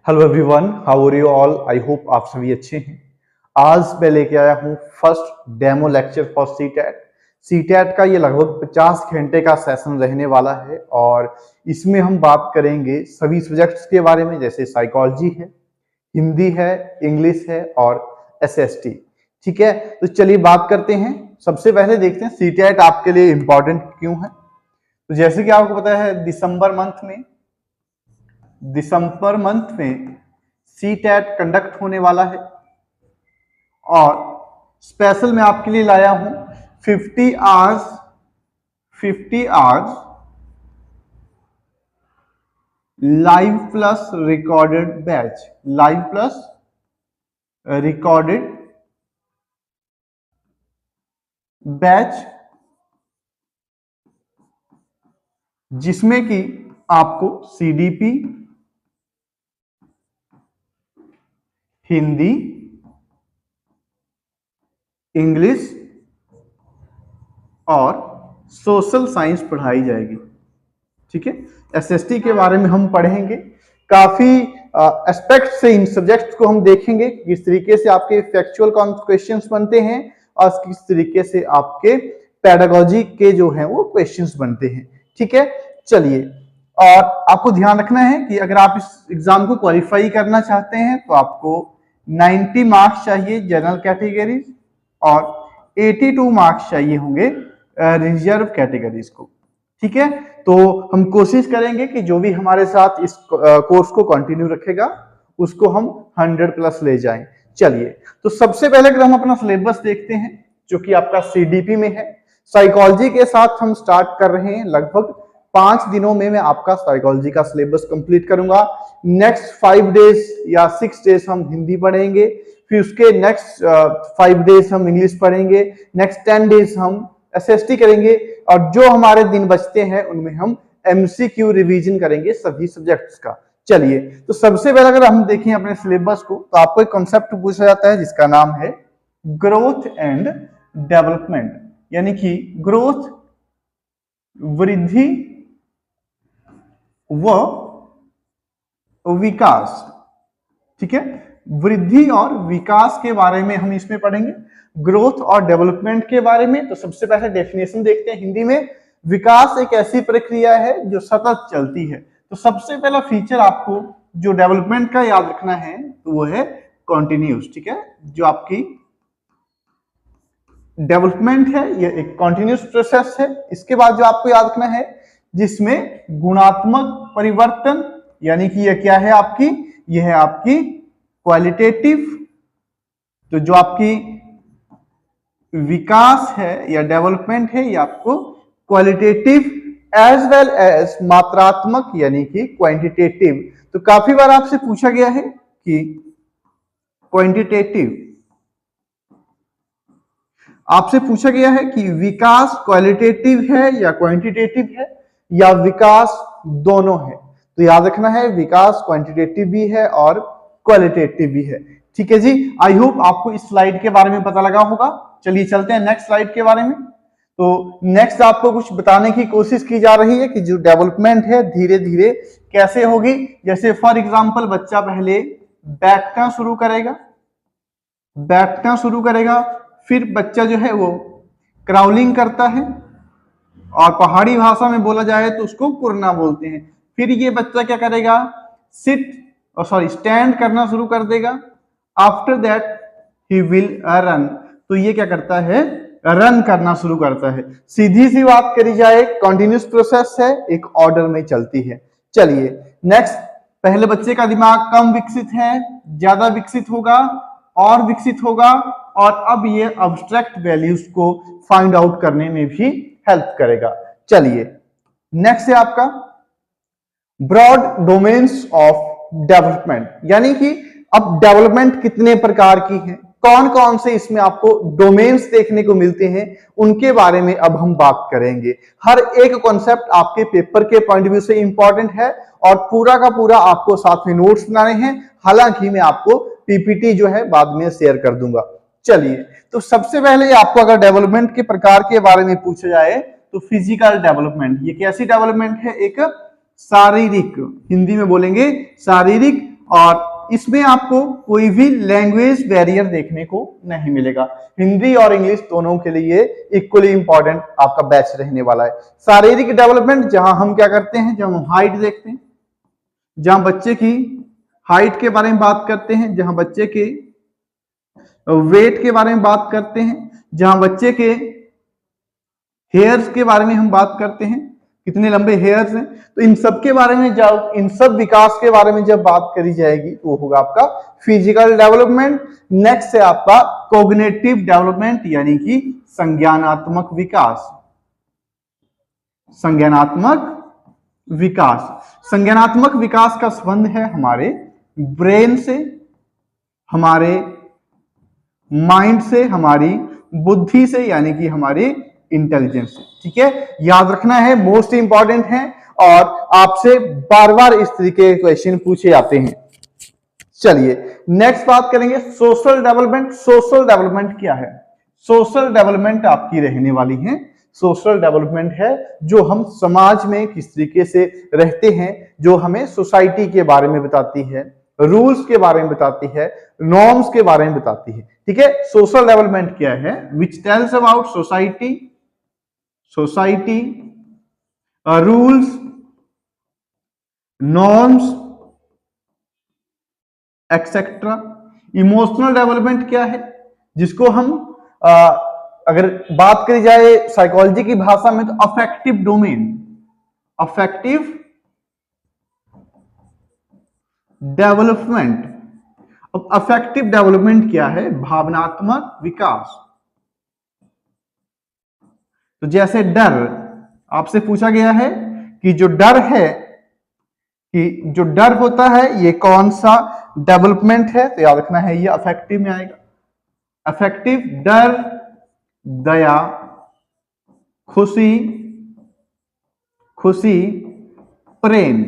Hello everyone, how are you all. I hope आप सभी अच्छे हैं। आज मैं लेके आया हूँ first demo lecture for CTET. CTET का ये लगभग 50 घंटे का सेशन रहने वाला है और इसमें हम बात करेंगे सभी सब्जेक्ट्स के बारे में, जैसे साइकोलॉजी है, हिंदी है, इंग्लिश है और एसएसटी। ठीक है, तो चलिए बात करते हैं। सबसे पहले देखते हैं सीटेट आपके लिए इंपॉर्टेंट क्यों है। तो जैसे कि आपको पता है दिसंबर मंथ में सीटेट कंडक्ट होने वाला है और स्पेशल मैं आपके लिए लाया हूं 50 hours live plus recorded batch जिसमें कि आपको सीडीपी, हिंदी, इंग्लिश और सोशल साइंस पढ़ाई जाएगी। ठीक है, एसएसटी के बारे में हम पढ़ेंगे। काफी एस्पेक्ट से इन सब्जेक्ट्स को हम देखेंगे, किस तरीके से आपके फैक्चुअल क्वेश्चंस बनते हैं और किस तरीके से आपके पेडागोजी के जो हैं वो क्वेश्चंस बनते हैं। ठीक है, चलिए। और आपको ध्यान रखना है कि अगर आप इस एग्जाम को क्वालिफाई करना चाहते हैं तो आपको 90 मार्क्स चाहिए जनरल कैटेगरीज और 82 मार्क्स चाहिए होंगे रिजर्व कैटेगरीज को। ठीक है, तो हम कोशिश करेंगे कि जो भी हमारे साथ इस कोर्स को कंटिन्यू रखेगा उसको हम 100 प्लस ले जाएं। चलिए, तो सबसे पहले अगर हम अपना सिलेबस देखते हैं जो कि आपका सीडीपी में है। साइकोलॉजी के साथ हम स्टार्ट कर रहे हैं। लगभग 5 दिनों में मैं आपका साइकोलॉजी का सिलेबस कंप्लीट करूंगा। नेक्स्ट 5 डेज या 6 डेज हम हिंदी पढ़ेंगे, फिर उसके नेक्स्ट 5 डेज हम इंग्लिश पढ़ेंगे, नेक्स्ट 10 डेज हम एसएसटी करेंगे और जो हमारे दिन बचते हैं उनमें हम एमसीक्यू रिवीजन करेंगे सभी सब्जेक्ट्स का। चलिए, तो सबसे पहले अगर हम देखें अपने सिलेबस को तो आपको एक कॉन्सेप्ट पूछा जाता है जिसका नाम है ग्रोथ एंड डेवलपमेंट, यानी कि ग्रोथ वृद्धि व विकास। ठीक है, वृद्धि और विकास के बारे में हम इसमें पढ़ेंगे। ग्रोथ और डेवलपमेंट के बारे में तो सबसे पहले डेफिनेशन देखते हैं हिंदी में। विकास एक ऐसी प्रक्रिया है जो सतत चलती है। तो सबसे पहला फीचर आपको जो डेवलपमेंट का याद रखना है तो वो है कॉन्टिन्यूस। ठीक है, जो आपकी डेवलपमेंट है ये एक कॉन्टिन्यूस प्रोसेस है। इसके बाद जो आपको याद रखना है जिसमें गुणात्मक परिवर्तन, यानी कि ये क्या है आपकी, ये है आपकी क्वालिटेटिव। तो जो आपकी विकास है या डेवलपमेंट है ये आपको क्वालिटेटिव एज वेल एज मात्रात्मक यानी कि क्वांटिटेटिव। तो काफी बार आपसे पूछा गया है कि क्वांटिटेटिव, आपसे पूछा गया है कि विकास क्वालिटेटिव है या क्वांटिटेटिव है या विकास दोनों है। तो याद रखना है विकास क्वांटिटेटिव भी है और क्वालिटेटिव भी है। ठीक है जी, आई होप आपको इस स्लाइड के बारे में पता लगा होगा। चलिए चलते हैं नेक्स्ट स्लाइड के बारे में। तो नेक्स्ट आपको कुछ बताने की कोशिश की जा रही है कि जो डेवलपमेंट है धीरे धीरे कैसे होगी। जैसे फॉर एग्जांपल बच्चा पहले बैठना शुरू करेगा, फिर बच्चा जो है वो क्राउलिंग करता है और पहाड़ी भाषा में बोला जाए तो उसको कुरना बोलते हैं। फिर ये बच्चा क्या करेगा, स्टैंड करना शुरू कर देगा। After that he will run, तो ये क्या करता है, रन करना शुरू करता है। सीधी सी बात करी जाए कॉन्टिन्यूस प्रोसेस है, एक ऑर्डर में चलती है। चलिए नेक्स्ट, पहले बच्चे का दिमाग कम विकसित है, ज्यादा विकसित होगा और विकसित होगा और अब ये अब्स्ट्रैक्ट वैल्यूज को फाइंड आउट करने में भी हेल्प करेगा। चलिए नेक्स्ट है आपका ब्रॉड डोमेन्स ऑफ डेवलपमेंट, यानी कि अब डेवलपमेंट कितने प्रकार की है, कौन कौन से इसमें आपको डोमेन्स देखने को मिलते हैं, उनके बारे में अब हम बात करेंगे। हर एक कॉन्सेप्ट आपके पेपर के पॉइंट ऑफ व्यू से इंपॉर्टेंट है और पूरा का पूरा आपको साथ में नोट्स बनाने हैं। हालांकि मैं आपको पीपीटी जो है बाद में शेयर कर दूंगा। चलिए, तो सबसे पहले आपको अगर डेवलपमेंट के प्रकार के बारे में पूछा जाए तो फिजिकल डेवलपमेंट, ये कैसी डेवलपमेंट है, एक शारीरिक, हिंदी में बोलेंगे शारीरिक और इसमें आपको कोई भी लैंग्वेज बैरियर देखने को नहीं मिलेगा। हिंदी और इंग्लिश दोनों के लिए इक्वली इंपॉर्टेंट आपका बैच रहने वाला है। शारीरिक डेवलपमेंट, जहां हम क्या करते हैं, जब हम हाइट देखते हैं, जहां बच्चे की हाइट के बारे में बात करते हैं, जहां बच्चे के वेट के बारे में बात करते हैं, जहां बच्चे के हेयर्स के बारे में हम बात करते हैं, कितने लंबे हेयर्स हैं, तो इन सब के बारे में, जब इन सब विकास के बारे में जब बात करी जाएगी तो वो होगा आपका फिजिकल डेवलपमेंट। नेक्स्ट है आपका कॉग्निटिव डेवलपमेंट, यानी कि संज्ञानात्मक विकास। संज्ञानात्मक विकास, संज्ञानात्मक विकास का संबंध है हमारे ब्रेन से, हमारे माइंड से, हमारी बुद्धि से, यानी कि हमारी इंटेलिजेंस से। ठीक है, याद रखना है, मोस्ट इंपॉर्टेंट है और आपसे बार बार इस तरीके के क्वेश्चन पूछे जाते हैं। चलिए नेक्स्ट बात करेंगे सोशल डेवलपमेंट। सोशल डेवलपमेंट क्या है? सोशल डेवलपमेंट आपकी रहने वाली है, सोशल डेवलपमेंट है जो हम समाज में किस तरीके से रहते हैं, जो हमें सोसाइटी के बारे में बताती है, रूल्स के बारे में बताती है, नॉर्म्स के बारे में बताती है। ठीक है, सोशल डेवलपमेंट क्या है? Which tells about society, rules, norms etcetera. Emotional development क्या है? जिसको हम अगर बात करी जाए साइकोलॉजी की भाषा में तो अफेक्टिव डोमेन, अफेक्टिव डेवलपमेंट। अब अफेक्टिव डेवलपमेंट क्या है? भावनात्मक विकास। तो जैसे डर, आपसे पूछा गया है कि जो डर है, कि जो डर होता है ये कौन सा डेवलपमेंट है, तो याद रखना है ये अफेक्टिव में आएगा। अफेक्टिव, डर, दया, खुशी, प्रेम।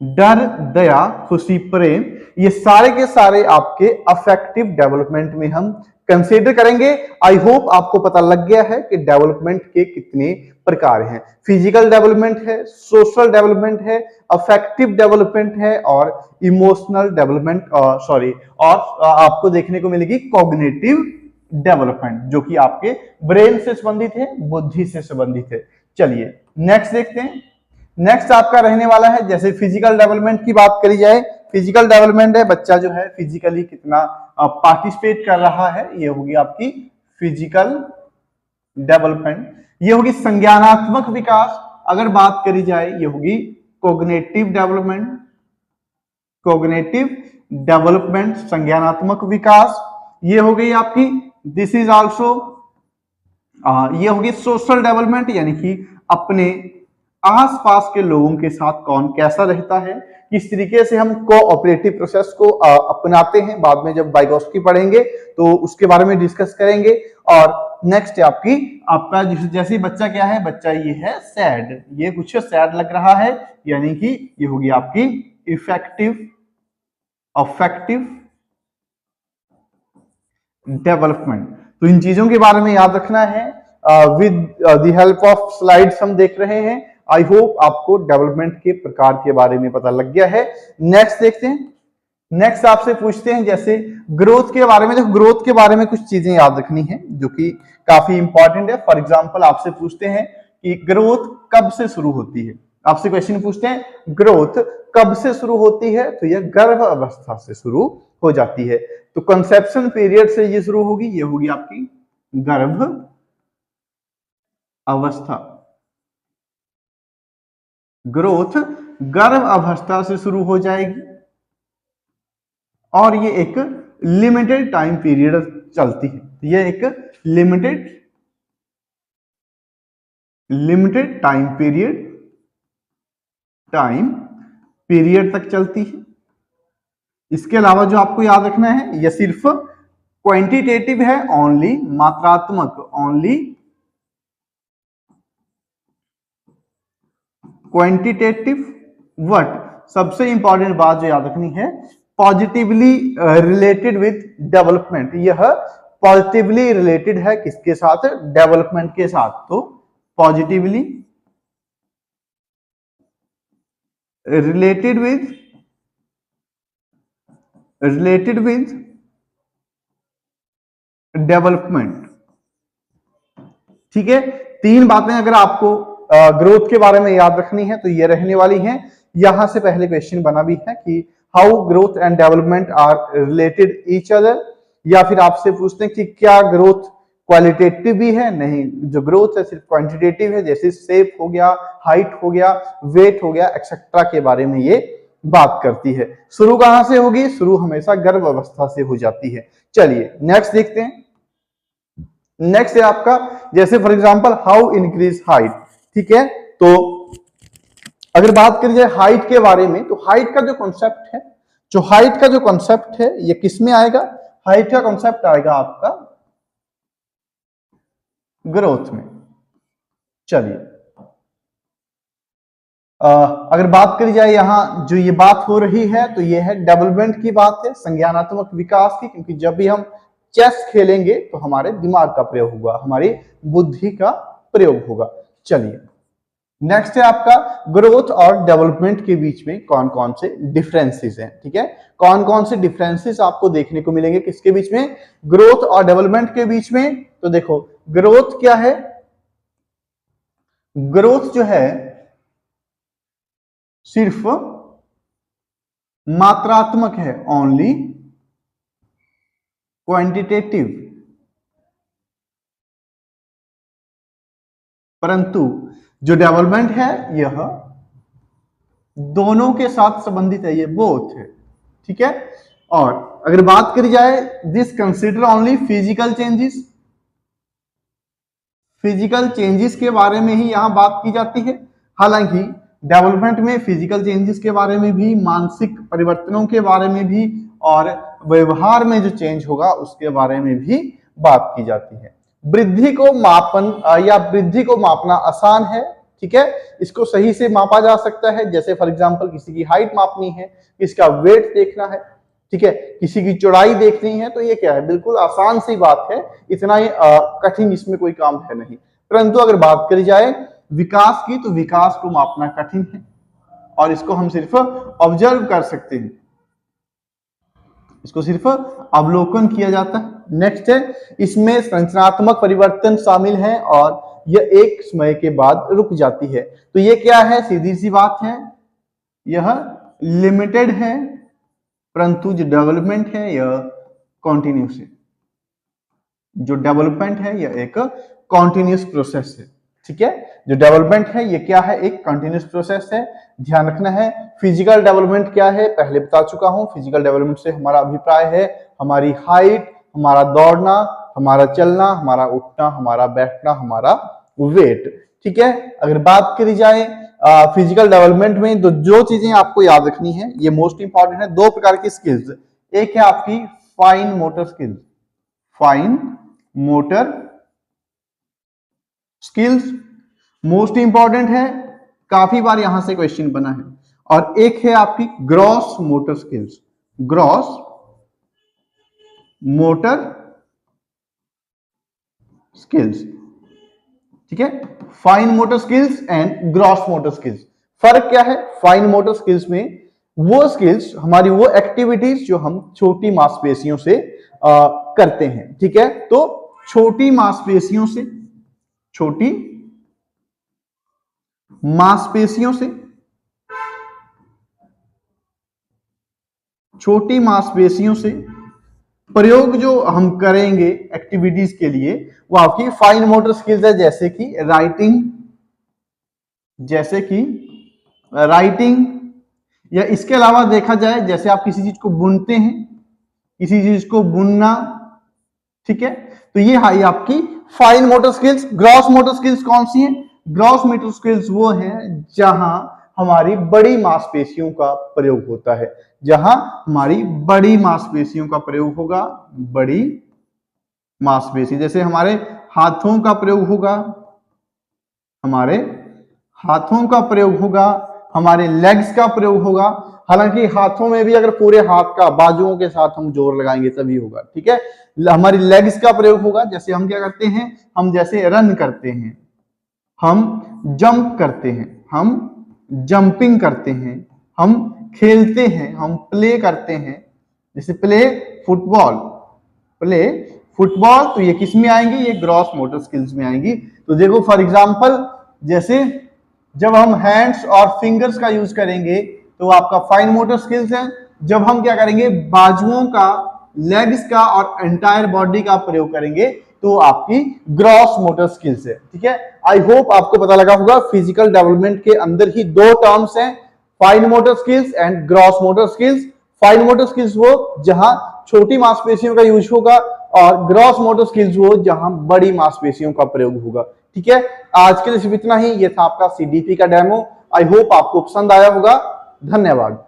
डर, दया, खुशी, प्रेम, ये सारे के सारे आपके अफेक्टिव डेवलपमेंट में हम कंसीडर करेंगे। आई होप आपको पता लग गया है कि डेवलपमेंट के कितने प्रकार हैं। फिजिकल डेवलपमेंट है, सोशल डेवलपमेंट है, अफेक्टिव डेवलपमेंट है और इमोशनल डेवलपमेंट, और आपको देखने को मिलेगी कॉग्निटिव डेवलपमेंट, जो कि आपके ब्रेन से संबंधित है, बुद्धि से संबंधित है। चलिए नेक्स्ट देखते हैं। नेक्स्ट आपका रहने वाला है, जैसे फिजिकल डेवलपमेंट की बात करी जाए, फिजिकल डेवलपमेंट है बच्चा जो है फिजिकली कितना पार्टिसिपेट कर रहा है, ये होगी आपकी फिजिकल डेवलपमेंट। ये होगी संज्ञानात्मक विकास। अगर बात करी जाए ये होगी कॉग्निटिव डेवलपमेंट, कॉग्निटिव डेवलपमेंट, संज्ञानात्मक विकास। ये हो गई आपकी, दिस इज आल्सो, ये होगी सोशल डेवलपमेंट, यानी कि अपने आसपास के लोगों के साथ कौन कैसा रहता है, किस तरीके से हम कोऑपरेटिव प्रोसेस को अपनाते हैं। बाद में जब वाइगोस्की पढ़ेंगे तो उसके बारे में डिस्कस करेंगे। और नेक्स्ट है आपका जैसे बच्चा क्या है, बच्चा ये है सैड, ये कुछ सैड लग रहा है, यानी कि ये होगी आपकी इफेक्टिव अफेक्टिव डेवलपमेंट। तो इन चीजों के बारे में याद रखना है। With the help of slides हम देख रहे हैं। आई होप आपको डेवलपमेंट के प्रकार के बारे में पता लग गया है। नेक्स्ट देखते हैं। नेक्स्ट आपसे पूछते हैं जैसे ग्रोथ के बारे में। देखो ग्रोथ के बारे में कुछ चीजें याद रखनी है जो कि काफी इंपॉर्टेंट है। फॉर एग्जांपल आपसे पूछते हैं कि ग्रोथ कब से शुरू होती है। आपसे क्वेश्चन पूछते हैं ग्रोथ कब से शुरू होती है, तो यह गर्भ अवस्था से शुरू हो जाती है। तो कंसेप्शन पीरियड से ये शुरू होगी, ये होगी आपकी गर्भ अवस्था। ग्रोथ गर्भ अवस्था से शुरू हो जाएगी और ये एक लिमिटेड टाइम पीरियड चलती है। ये एक लिमिटेड टाइम पीरियड तक चलती है। इसके अलावा जो आपको याद रखना है, यह सिर्फ क्वांटिटेटिव है, ओनली मात्रात्मक, ओनली क्वांटिटेटिव। वट सबसे इंपॉर्टेंट बात जो याद रखनी है, पॉजिटिवली रिलेटेड विद डेवलपमेंट। यह पॉजिटिवली रिलेटेड है किसके साथ? डेवलपमेंट के साथ। तो positively related with related with development. ठीक है, तीन बातें अगर आपको ग्रोथ के बारे में याद रखनी है तो ये रहने वाली हैं। यहां से पहले क्वेश्चन बना भी है कि how growth and development are related each other, या फिर आपसे पूछते हैं कि क्या ग्रोथ क्वालिटेटिव भी है? नहीं, जो ग्रोथ है सिर्फ क्वांटिटेटिव है, जैसे शेप हो गया, हाइट हो गया, वेट हो गया, एक्सेट्रा के बारे में ये बात करती है। शुरू कहां से होगी? शुरू हमेशा गर्भ अवस्था से हो जाती है। चलिए नेक्स्ट देखते हैं। नेक्स्ट है आपका, जैसे for example how increase height. ठीक है, तो अगर बात करी जाए हाइट के बारे में, तो हाइट का जो कॉन्सेप्ट है, जो हाइट का जो कॉन्सेप्ट है ये किस में आएगा? हाइट का कॉन्सेप्ट आएगा आपका ग्रोथ में। चलिए अगर बात करी जाए यहां जो ये बात हो रही है तो ये है डेवलपमेंट की बात है, संज्ञानात्मक विकास की, क्योंकि जब भी हम चेस खेलेंगे तो हमारे दिमाग का प्रयोग होगा, हमारी बुद्धि का प्रयोग होगा। चलिए नेक्स्ट है आपका ग्रोथ और डेवलपमेंट के बीच में कौन कौन से डिफरेंसेस हैं। ठीक है, कौन कौन से डिफरेंसेस आपको देखने को मिलेंगे किसके बीच में? ग्रोथ और डेवलपमेंट के बीच में। तो देखो ग्रोथ क्या है? ग्रोथ जो है सिर्फ मात्रात्मक है, ओनली क्वांटिटेटिव, परंतु जो डेवलपमेंट है यह दोनों के साथ संबंधित है, ये बोथ है। ठीक है, और अगर बात करी जाए this consider only physical changes, physical changes के बारे में ही यहां बात की जाती है। हालांकि डेवलपमेंट में फिजिकल चेंजेस के बारे में भी, मानसिक परिवर्तनों के बारे में भी, और व्यवहार में जो चेंज होगा उसके बारे में भी बात की जाती है। वृद्धि को मापन या वृद्धि को मापना आसान है। ठीक है, इसको सही से मापा जा सकता है। जैसे फॉर एग्जांपल किसी की हाइट मापनी है, किसका वेट देखना है, ठीक है, किसी की चौड़ाई देखनी है, तो ये क्या है, बिल्कुल आसान सी बात है, इतना ही कठिन इसमें कोई काम है नहीं। परंतु अगर बात करी जाए विकास की, तो विकास को मापना कठिन है और इसको हम सिर्फ ऑब्जर्व कर सकते हैं, इसको सिर्फ अवलोकन किया जाता है। नेक्स्ट है, इसमें संरचनात्मक परिवर्तन शामिल है और यह एक समय के बाद रुक जाती है। तो ये क्या है? सीधी सी बात है, यह लिमिटेड है, परंतु जो डेवलपमेंट है यह कॉन्टिन्यूस है। जो डेवलपमेंट है यह एक कॉन्टिन्यूस प्रोसेस है। ठीक है, जो डेवलपमेंट है ये क्या है? एक कॉन्टिन्यूस प्रोसेस है। ध्यान रखना है। फिजिकल डेवलपमेंट क्या है? पहले बता चुका हूं। फिजिकल डेवलपमेंट से हमारा अभिप्राय है हमारी हाइट, हमारा दौड़ना, हमारा चलना, हमारा उठना, हमारा बैठना, हमारा वेट। ठीक है, अगर बात करी जाए फिजिकल डेवलपमेंट में तो जो चीजें आपको याद रखनी है, ये मोस्ट इंपॉर्टेंट है। दो प्रकार की स्किल्स, एक है आपकी fine motor skills, fine motor skills most important है, काफी बार यहां से क्वेश्चन बना है। और एक है आपकी gross motor skills, gross motor skills. ठीक है, fine motor skills and gross motor skills. फर्क क्या है? फाइन मोटर स्किल्स में वो स्किल्स, हमारी वो एक्टिविटीज जो हम छोटी मांसपेशियों से करते हैं। ठीक है, तो छोटी मांसपेशियों से, छोटी मांसपेशियों से, छोटी मांसपेशियों से प्रयोग जो हम करेंगे एक्टिविटीज के लिए, वो आपकी फाइन मोटर स्किल्स है। जैसे कि राइटिंग, जैसे कि राइटिंग, या इसके अलावा देखा जाए जैसे आप किसी चीज को बुनते हैं, किसी चीज को बुनना। ठीक है, तो ये है आपकी fine motor skills. Gross motor skills कौन सी हैं? ग्रॉस मोटर स्किल्स वो हैं जहां हमारी बड़ी मांसपेशियों का प्रयोग होता है, जहां हमारी बड़ी मांसपेशियों का प्रयोग होगा। बड़ी मांसपेशी, जैसे हमारे हाथों का प्रयोग होगा, हमारे हाथों का प्रयोग होगा, हमारे लेग्स का प्रयोग होगा। हालांकि हाथों में भी अगर पूरे हाथ का बाजुओं के साथ हम जोर लगाएंगे तभी होगा। ठीक है, हमारी लेग्स का प्रयोग होगा, जैसे हम क्या करते हैं, हम जैसे रन करते हैं, हम जंप करते हैं, हम जंपिंग करते हैं, हम खेलते हैं, हम प्ले करते हैं, जैसे प्ले फुटबॉल, प्ले फुटबॉल, तो ये किस में आएंगी, ये ग्रॉस मोटर स्किल्स में आएंगी। तो देखो फॉर एग्जांपल, जैसे जब हम हैंड्स और फिंगर्स का यूज करेंगे तो आपका फाइन मोटर स्किल्स है। जब हम क्या करेंगे, बाजुओं का, लेग्स का और एंटायर बॉडी का प्रयोग करेंगे तो आपकी ग्रॉस मोटर स्किल्स है। ठीक है, आई होप आपको पता लगा होगा फिजिकल डेवलपमेंट के अंदर ही दो टर्म्स हैं, fine motor skills and gross motor skills. Fine motor skills वो जहां छोटी मांसपेशियों का यूज होगा और ग्रॉस मोटर स्किल्स वो जहां बड़ी मांसपेशियों का प्रयोग होगा। ठीक है, आज के लिए सिर्फ इतना ही। ये था आपका सीडीपी का डेमो। आई होप आपको पसंद आया होगा। धन्यवाद।